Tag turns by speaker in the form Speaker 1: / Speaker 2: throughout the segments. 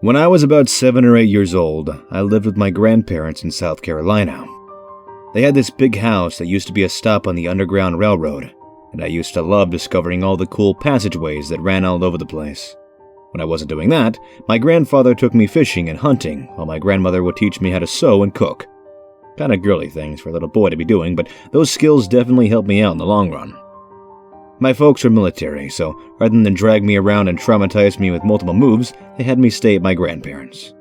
Speaker 1: When I was about 7 or 8 years old, I lived with my grandparents in South Carolina. They had this big house that used to be a stop on the Underground Railroad, and I used to love discovering all the cool passageways that ran all over the place. When I wasn't doing that, my grandfather took me fishing and hunting, while my grandmother would teach me how to sew and cook. Kinda girly things for a little boy to be doing, but those skills definitely helped me out in the long run. My folks were military, so rather than drag me around and traumatize me with multiple moves, they had me stay at my grandparents'.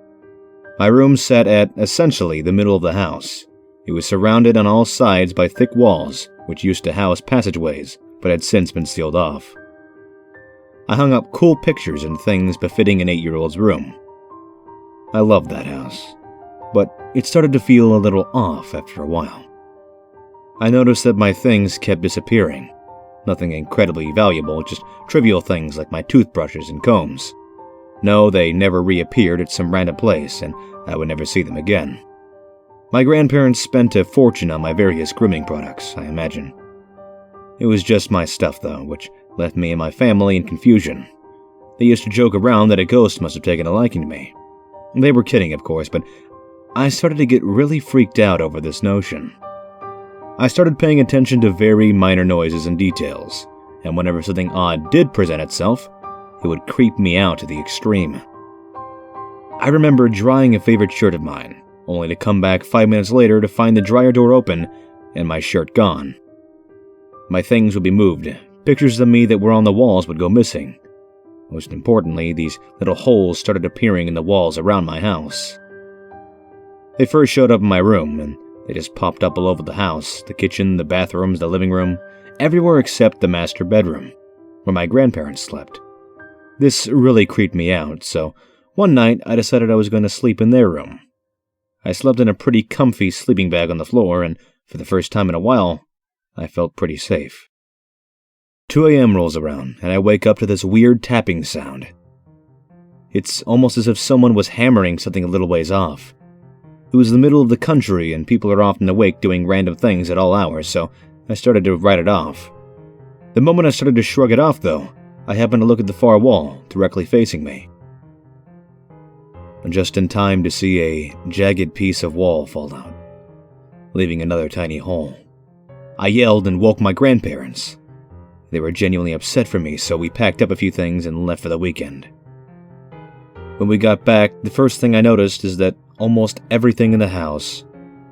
Speaker 1: My room sat at, essentially, the middle of the house. It was surrounded on all sides by thick walls, which used to house passageways, but had since been sealed off. I hung up cool pictures and things befitting an 8-year-old's room. I loved that house, but it started to feel a little off after a while. I noticed that my things kept disappearing. Nothing incredibly valuable, just trivial things like my toothbrushes and combs. No, they never reappeared at some random place, and I would never see them again. My grandparents spent a fortune on my various grooming products, I imagine. It was just my stuff, though, which left me and my family in confusion. They used to joke around that a ghost must have taken a liking to me. They were kidding, of course, but I started to get really freaked out over this notion. I started paying attention to very minor noises and details, and whenever something odd did present itself, it would creep me out to the extreme. I remember drying a favorite shirt of mine, only to come back 5 minutes later to find the dryer door open and my shirt gone. My things would be moved, pictures of me that were on the walls would go missing. Most importantly, these little holes started appearing in the walls around my house. They first showed up in my room, and they just popped up all over the house, the kitchen, the bathrooms, the living room, everywhere except the master bedroom, where my grandparents slept. This really creeped me out, so one night I decided I was going to sleep in their room. I slept in a pretty comfy sleeping bag on the floor, and for the first time in a while, I felt pretty safe. 2 a.m. rolls around, and I wake up to this weird tapping sound. It's almost as if someone was hammering something a little ways off. It was the middle of the country, and people are often awake doing random things at all hours, so I started to write it off. The moment I started to shrug it off, though, I happened to look at the far wall, directly facing me. Just in time to see a jagged piece of wall fall out, leaving another tiny hole. I yelled and woke my grandparents. They were genuinely upset for me, so we packed up a few things and left for the weekend. When we got back, the first thing I noticed is that almost everything in the house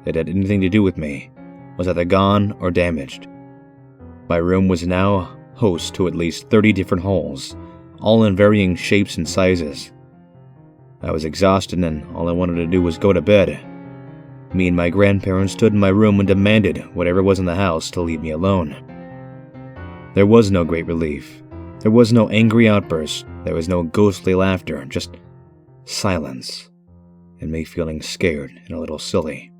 Speaker 1: that had anything to do with me was either gone or damaged. My room was now host to at least 30 different holes, all in varying shapes and sizes. I was exhausted and all I wanted to do was go to bed. Me and my grandparents stood in my room and demanded whatever was in the house to leave me alone. There was no great relief. There was no angry outburst. There was no ghostly laughter, just silence, and me feeling scared and a little silly.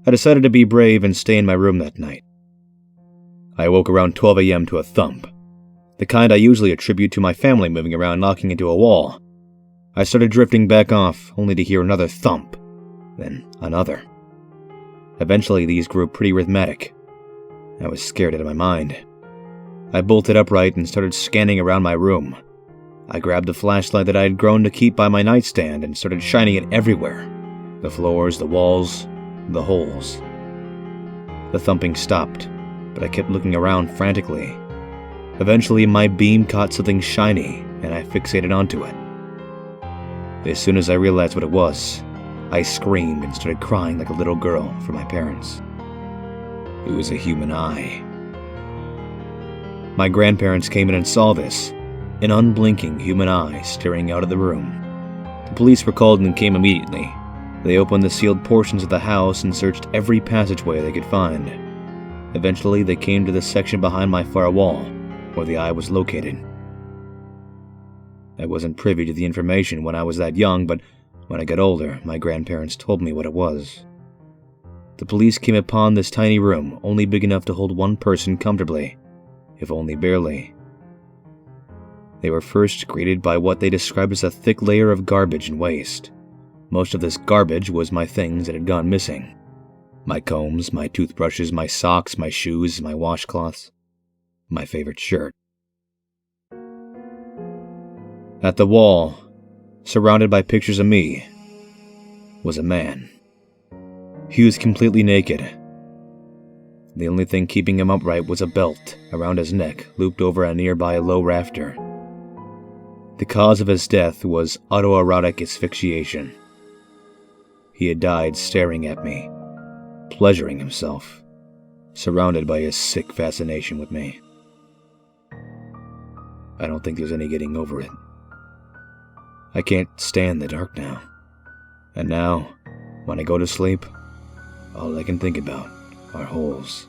Speaker 1: I decided to be brave and stay in my room that night. I woke around 12 a.m. to a thump, the kind I usually attribute to my family moving around knocking into a wall. I started drifting back off, only to hear another thump, then another. Eventually, these grew pretty rhythmic. I was scared out of my mind. I bolted upright and started scanning around my room. I grabbed the flashlight that I had grown to keep by my nightstand and started shining it everywhere. The floors, the walls, the holes. The thumping stopped, but I kept looking around frantically. Eventually, my beam caught something shiny, and I fixated onto it. As soon as I realized what it was, I screamed and started crying like a little girl for my parents. It was a human eye. My grandparents came in and saw this, an unblinking human eye staring out of the room. The police were called and came immediately. They opened the sealed portions of the house and searched every passageway they could find. Eventually, they came to the section behind my far wall, where the eye was located. I wasn't privy to the information when I was that young, but when I got older, my grandparents told me what it was. The police came upon this tiny room, only big enough to hold one person comfortably, if only barely. They were first greeted by what they described as a thick layer of garbage and waste. Most of this garbage was my things that had gone missing. My combs, my toothbrushes, my socks, my shoes, my washcloths, my favorite shirt. At the wall, surrounded by pictures of me, was a man. He was completely naked. The only thing keeping him upright was a belt around his neck looped over a nearby low rafter. The cause of his death was autoerotic asphyxiation. He had died staring at me, pleasuring himself, surrounded by his sick fascination with me. I don't think there's any getting over it. I can't stand the dark now. And now, when I go to sleep, all I can think about are holes.